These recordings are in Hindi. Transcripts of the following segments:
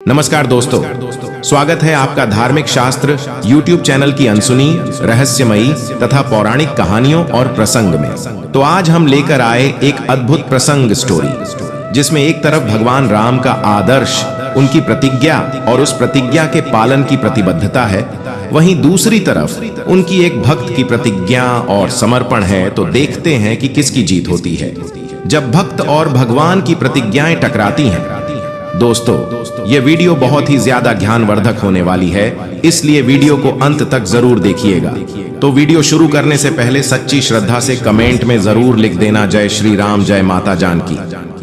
नमस्कार दोस्तों, स्वागत है आपका धार्मिक शास्त्र YouTube चैनल की अनसुनी, रहस्यमयी तथा पौराणिक कहानियों और प्रसंग में। तो आज हम लेकर आए एक अद्भुत प्रसंग स्टोरी, जिसमें एक तरफ भगवान राम का आदर्श, उनकी प्रतिज्ञा और उस प्रतिज्ञा के पालन की प्रतिबद्धता है, वहीं दूसरी तरफ उनकी एक भक्त की प्रतिज्ञा और समर्पण है। तो देखते हैं कि किसकी जीत होती है जब भक्त और भगवान की प्रतिज्ञाएं टकराती हैं। दोस्तों, ये वीडियो बहुत ही ज्यादा ज्ञानवर्धक होने वाली है, इसलिए वीडियो को अंत तक जरूर देखिएगा। तो वीडियो शुरू करने से पहले सच्ची श्रद्धा से कमेंट में जरूर लिख देना जय श्री राम, जय माता जानकी।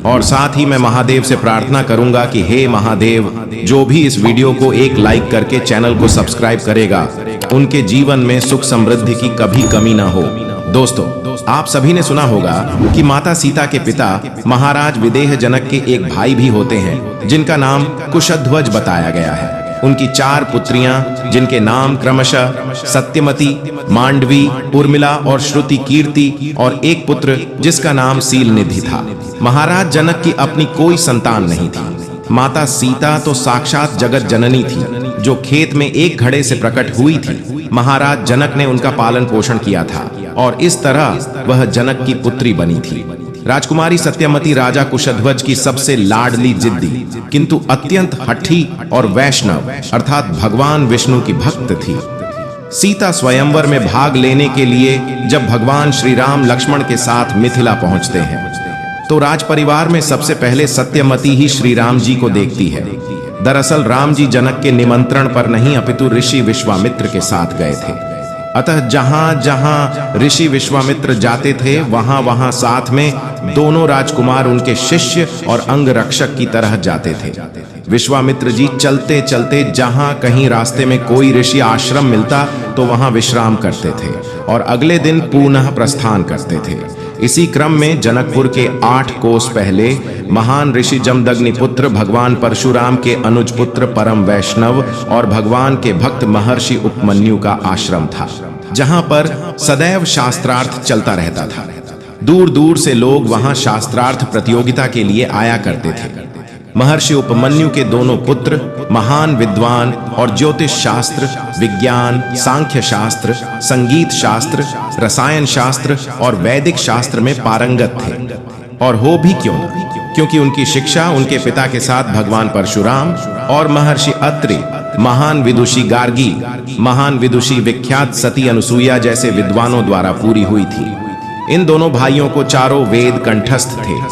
और साथ ही मैं महादेव से प्रार्थना करूंगा कि हे महादेव, जो भी इस वीडियो को एक लाइक करके चैनल को सब्सक्राइब करेगा, उनके जीवन में सुख समृद्धि की कभी कमी ना हो। दोस्तों, आप सभी ने सुना होगा कि माता सीता के पिता महाराज विदेह जनक के एक भाई भी होते हैं, जिनका नाम कुशध्वज बताया गया है। उनकी 4 पुत्रियां, जिनके नाम क्रमशः सत्यमती, मांडवी, उर्मिला और श्रुति कीर्ति, और एक पुत्र जिसका नाम सीलनिधि था। महाराज जनक की अपनी कोई संतान नहीं थी। माता सीता तो साक्षात जगत जननी थी, जो खेत में एक घड़े से प्रकट हुई थी। महाराज जनक ने उनका पालन पोषण किया था और इस तरह वह जनक की पुत्री बनी थी। राजकुमारी सत्यमती राजा कुशध्वज की सबसे लाडली, जिद्दी किंतु अत्यंत हठी और वैष्णव अर्थात भगवान विष्णु की भक्त थी। सीता स्वयंवर में भाग लेने के लिए जब भगवान श्री राम लक्ष्मण के साथ मिथिला पहुंचते हैं, तो राज परिवार में सबसे पहले सत्यमती ही श्री राम जी को देखती है। दरअसल राम जी जनक के निमंत्रण पर नहीं, अपितु ऋषि विश्वामित्र के साथ गए थे। अतः जहां जहां ऋषि विश्वामित्र जाते थे, वहां वहां साथ में दोनों राजकुमार उनके शिष्य और अंग रक्षक की तरह जाते थे। विश्वामित्र जी चलते चलते जहां कहीं रास्ते में कोई ऋषि आश्रम मिलता, तो वहां विश्राम करते थे और अगले दिन पुनः प्रस्थान करते थे। इसी क्रम में जनकपुर के 8 कोस पहले महान ऋषि जमदग्नि पुत्र भगवान परशुराम के अनुज पुत्र परम वैष्णव और भगवान के भक्त महर्षि उपमन्यु का आश्रम था, जहां पर सदैव शास्त्रार्थ चलता रहता था। दूर दूर से लोग वहां शास्त्रार्थ प्रतियोगिता के लिए आया करते थे। महर्षि उपमन्यु के दोनों पुत्र महान विद्वान और ज्योतिष शास्त्र, विज्ञान, सांख्य शास्त्र, संगीत शास्त्र, रसायन शास्त्र और वैदिक शास्त्र में पारंगत थे। और हो भी क्यों, क्योंकि उनकी शिक्षा उनके पिता के साथ भगवान परशुराम और महर्षि अत्रि, महान विदुषी गार्गी, महान विदुषी विख्यात सती अनुसुईया जैसे विद्वानों द्वारा पूरी हुई थी। इन दोनों भाइयों को चारों वेद कंठस्थ थे,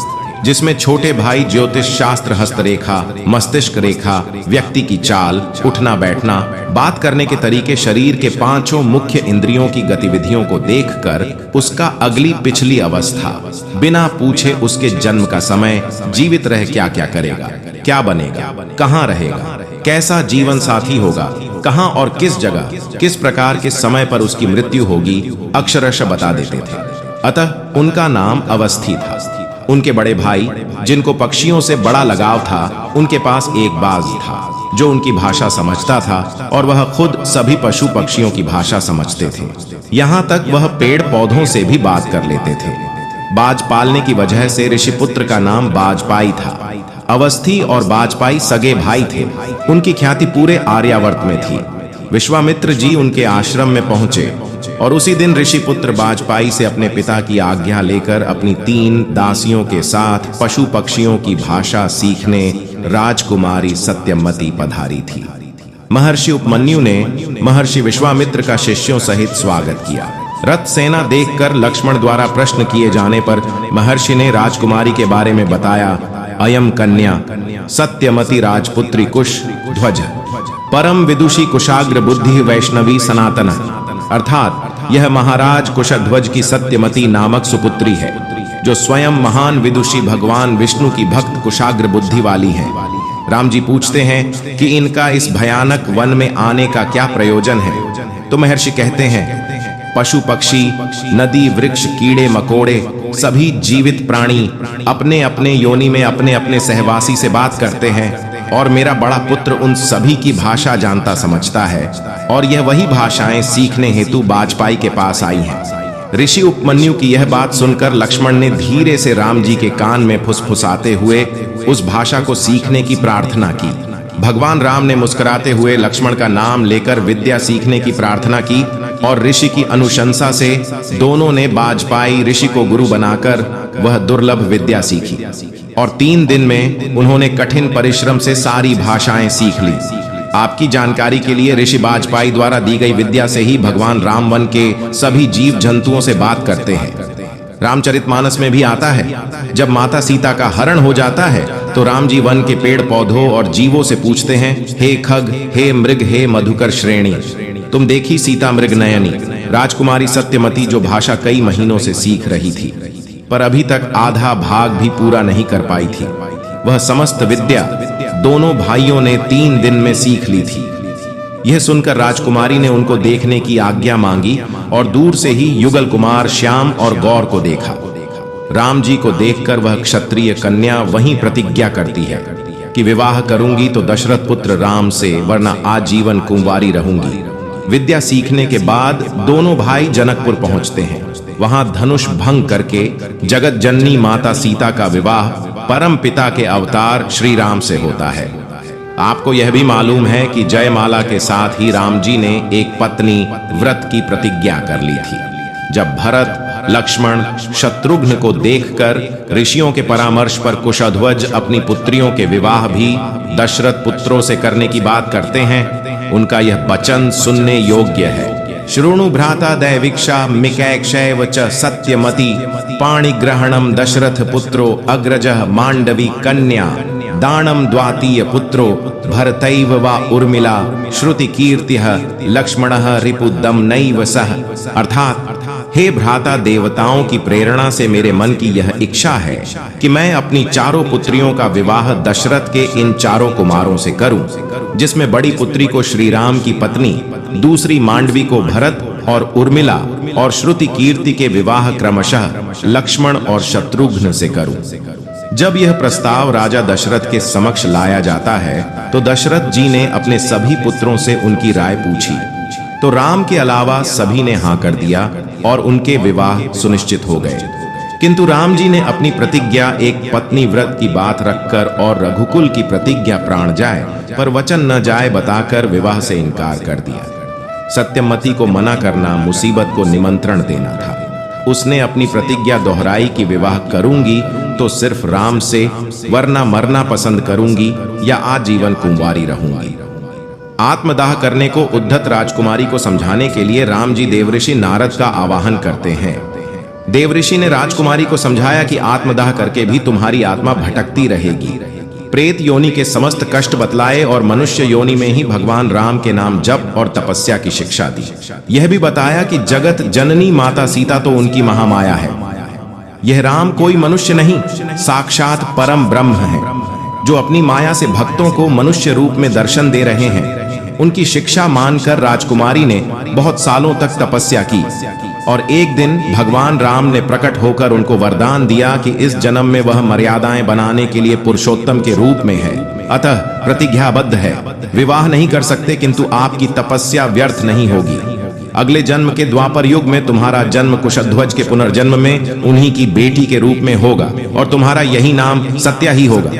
जिसमें छोटे भाई ज्योतिष शास्त्र, हस्तरेखा, मस्तिष्क रेखा, व्यक्ति की चाल, उठना बैठना, बात करने के तरीके, शरीर के 5 मुख्य इंद्रियों की गतिविधियों को देखकर उसका अगली पिछली अवस्था, बिना पूछे उसके जन्म का समय, जीवित रह क्या क्या करेगा, क्या बनेगा, कहाँ रहेगा, कैसा जीवन साथी होगा, कहाँ और किस जगह, किस प्रकार के समय पर उसकी मृत्यु होगी, अक्षरशः बता देते थे। अतः उनका नाम अवस्थी था। उनके बड़े भाई, जिनको पक्षियों से बड़ा लगाव था, उनके पास एक बाज था जो उनकी भाषा समझता था, और वह खुद सभी पशु पक्षियों की भाषा समझते थे। यहाँ तक वह पेड़ पौधों से भी बात कर लेते थे। बाज पालने की वजह से ऋषिपुत्र का नाम बाजपाई था। अवस्थी और बाजपाई सगे भाई थे। उनकी ख्याति पूरे आर्यावर्त में थी। विश्वामित्र जी उनके आश्रम में पहुंचे और उसी दिन ऋषिपुत्र बाजपाई से अपने पिता की आज्ञा लेकर अपनी 3 दासियों के साथ पशु पक्षियों की भाषा सीखने राजकुमारी सत्यमती पधारी थी। महर्षि उपमन्यु ने महर्षि विश्वामित्र का शिष्यों सहित स्वागत किया। रथ सेना देखकर लक्ष्मण द्वारा प्रश्न किए जाने पर महर्षि ने राजकुमारी के बारे में बताया। अयम कन्या सत्यमती राजपुत्री कुश ध्वज, परम विदुषी कुशाग्र बुद्धि वैष्णवी सनातन, अर्थात यह महाराज कुशध्वज की सत्यमती नामक सुपुत्री है, जो स्वयं महान विदुषी भगवान विष्णु की भक्त कुशाग्र बुद्धि वाली है। राम जी पूछते हैं कि इनका इस भयानक वन में आने का क्या प्रयोजन है। तो महर्षि कहते हैं, पशु पक्षी, नदी, वृक्ष, कीड़े मकोड़े, सभी जीवित प्राणी अपने अपने योनि में अपने अपने सहवासी से बात करते हैं, और मेरा बड़ा पुत्र उन सभी की भाषा जानता समझता है, और यह वही भाषाएं सीखने हेतु बाजपाई के पास आई हैं। ऋषि उपमन्यु की यह बात सुनकर लक्ष्मण ने धीरे से राम जी के कान में फुसफुसाते हुए उस भाषा को सीखने की प्रार्थना की। भगवान राम ने मुस्कुराते हुए लक्ष्मण का नाम लेकर विद्या सीखने की प्रार्थना की और ऋषि की अनुशंसा से दोनों ने बाजपाई ऋषि को गुरु बनाकर वह दुर्लभ विद्या सीखी और 3 दिन में उन्होंने कठिन परिश्रम से सारी भाषाएं सीख ली। आपकी जानकारी के लिए ऋषि बाजपाई द्वारा दी गई विद्या से ही भगवान राम वन के सभी जीव जंतुओं से बात करते हैं। रामचरितमानस में भी आता है, जब माता सीता का हरण हो जाता है तो राम जी वन के पेड़ पौधों और जीवों से पूछते हैं, हे खग, हे मृग, हे मधुकर श्रेणी, तुम देखी सीता मृग नयनी। राजकुमारी सत्यमती जो भाषा कई महीनों से सीख रही थी पर अभी तक आधा भाग भी पूरा नहीं कर पाई थी, वह समस्त विद्या दोनों भाइयों ने 3 दिन में सीख ली थी। यह सुनकर राजकुमारी ने उनको देखने की आज्ञा मांगी और दूर से ही युगल कुमार श्याम और गौर को देखा। राम जी को देखकर वह क्षत्रिय कन्या वहीं प्रतिज्ञा करती है कि विवाह करूंगी तो दशरथ पुत्र राम से, वरना आजीवन कुंवारी रहूंगी। विद्या सीखने के बाद दोनों भाई जनकपुर पहुंचते हैं। वहां धनुष भंग करके जगत जननी माता सीता का विवाह परम पिता के अवतार श्री राम से होता है। आपको यह भी मालूम है कि जयमाला के साथ ही राम जी ने एक पत्नी व्रत की प्रतिज्ञा कर ली थी। जब भरत, लक्ष्मण, शत्रुघ्न को देखकर ऋषियों के परामर्श पर कुशध्वज अपनी पुत्रियों के विवाह भी दशरथ पुत्रों से करने की बात करते हैं, उनका यह वचन सुनने योग्य है। शृणु भ्राता दैविक्षा मिकैक्षैव च सत्यमती पाणिग्रहणम दशरथ पुत्रो अग्रजः मांडवी कन्या दानम द्वातीय पुत्रो भरतैव वा उर्मिला श्रुति कीर्तिः लक्ष्मणः रिपुदम नैव सह। अर्थात, हे भ्राता, देवताओं की प्रेरणा से मेरे मन की यह इच्छा है कि मैं अपनी चारों पुत्रियों का विवाह दशरथ के इन चारों कुमारों से करूं, जिसमें बड़ी पुत्री को श्री राम की पत्नी, दूसरी मांडवी को भरत और उर्मिला और श्रुति कीर्ति के विवाह क्रमशः लक्ष्मण और शत्रुघ्न से करूं। जब यह प्रस्ताव राजा दशरथ के समक्ष लाया जाता है तो दशरथ जी ने अपने सभी पुत्रों से उनकी राय पूछी तो राम के अलावा सभी ने हाँ कर दिया और उनके विवाह सुनिश्चित हो गए। किंतु राम जी ने अपनी प्रतिज्ञा एक पत्नी व्रत की बात रखकर और रघुकुल की प्रतिज्ञा प्राण जाए पर वचन न जाए बताकर विवाह से इनकार कर दिया। सत्यमती को मना करना मुसीबत को निमंत्रण देना था। उसने अपनी प्रतिज्ञा दोहराई कि विवाह करूंगी तो सिर्फ राम से, वरना मरना पसंद करूंगी या आजीवन कुंवारी रहूंगी। आत्मदाह करने को उद्धत राजकुमारी को समझाने के लिए राम जी देवऋषि नारद का आवाहन करते हैं। देवऋषि ने राजकुमारी को समझाया कि आत्मदाह करके भी तुम्हारी आत्मा भटकती रहेगी। प्रेत योनि के समस्त कष्ट बतलाए और मनुष्य योनि में ही भगवान राम के नाम जप और तपस्या की शिक्षा दी। यह भी बताया कि जगत जननी माता सीता तो उनकी महामाया है। यह राम कोई मनुष्य नहीं, साक्षात परम ब्रह्म है जो अपनी माया से भक्तों को मनुष्य रूप में दर्शन दे रहे हैं। उनकी शिक्षा मानकर राजकुमारी ने बहुत सालों तक तपस्या की और एक दिन भगवान राम ने प्रकट होकर उनको वरदान दिया कि इस जन्म में वह मर्यादाएं बनाने के लिए पुरुषोत्तम के रूप में है, अतः प्रतिज्ञाबद्ध है। विवाह नहीं कर सकते किंतु आपकी तपस्या व्यर्थ नहीं होगी। अगले जन्म के द्वापर युग में तुम्हारा जन्म कुशध्वज के पुनर्जन्म में उन्हीं की बेटी के रूप में होगा और तुम्हारा यही नाम सत्या ही होगा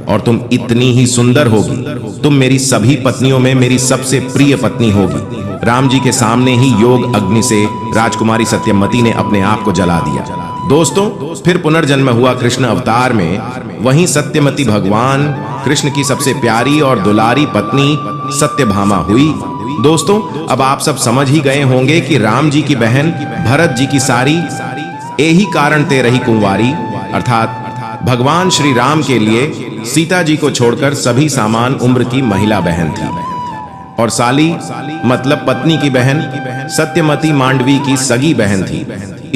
और तुम इतनी ही सुंदर होगी। तुम मेरी सभी पत्नियों में मेरी सबसे प्रिय पत्नी होगी। राम जी के सामने ही योग अग्नि से राजकुमारी सत्यमती ने अपने आप को जला दिया। दोस्तों, फिर पुनर्जन्म हुआ कृष्ण अवतार में। वहीं सत्यमती भगवान कृष्ण की सबसे प्यारी और दुलारी पत्नी सत्यभामा हुई। दोस्तों, अब आप सब समझ ही गए होंगे कि राम जी की बहन भरत जी की सारी यही कारण ते रही कुंवारी, अर्थात भगवान श्री राम के लिए सीता जी को छोड़कर सभी समान उम्र की महिला बहन थी और साली मतलब पत्नी की बहन सत्यमती मांडवी की सगी बहन थी।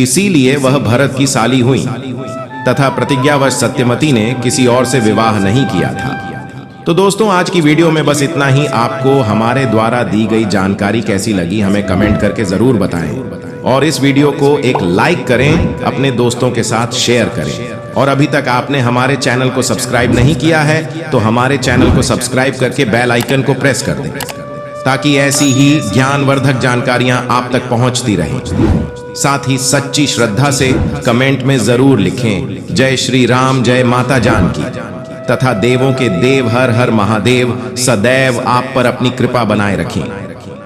इसीलिए वह भरत की साली हुई तथा प्रतिज्ञावश सत्यमती ने किसी और से विवाह नहीं किया था। तो दोस्तों, आज की वीडियो में बस इतना ही। आपको हमारे द्वारा दी गई जानकारी कैसी लगी हमें कमेंट करके जरूर बताएं और इस वीडियो को एक लाइक करें, अपने दोस्तों के साथ शेयर करें और अभी तक आपने हमारे चैनल को सब्सक्राइब नहीं किया है तो हमारे चैनल को सब्सक्राइब करके बेल आइकन को प्रेस कर दें ताकि ऐसी ही ज्ञानवर्धक जानकारियां आप तक पहुंचती रहें। साथ ही सच्ची श्रद्धा से कमेंट में जरूर लिखें, जय श्री राम, जय माता जानकी। तथा देवों के देव हर हर महादेव सदैव आप पर अपनी कृपा बनाए रखें।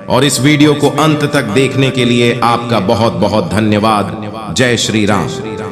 और इस वीडियो को अंत तक देखने के लिए आपका बहुत बहुत धन्यवाद। जय श्री राम।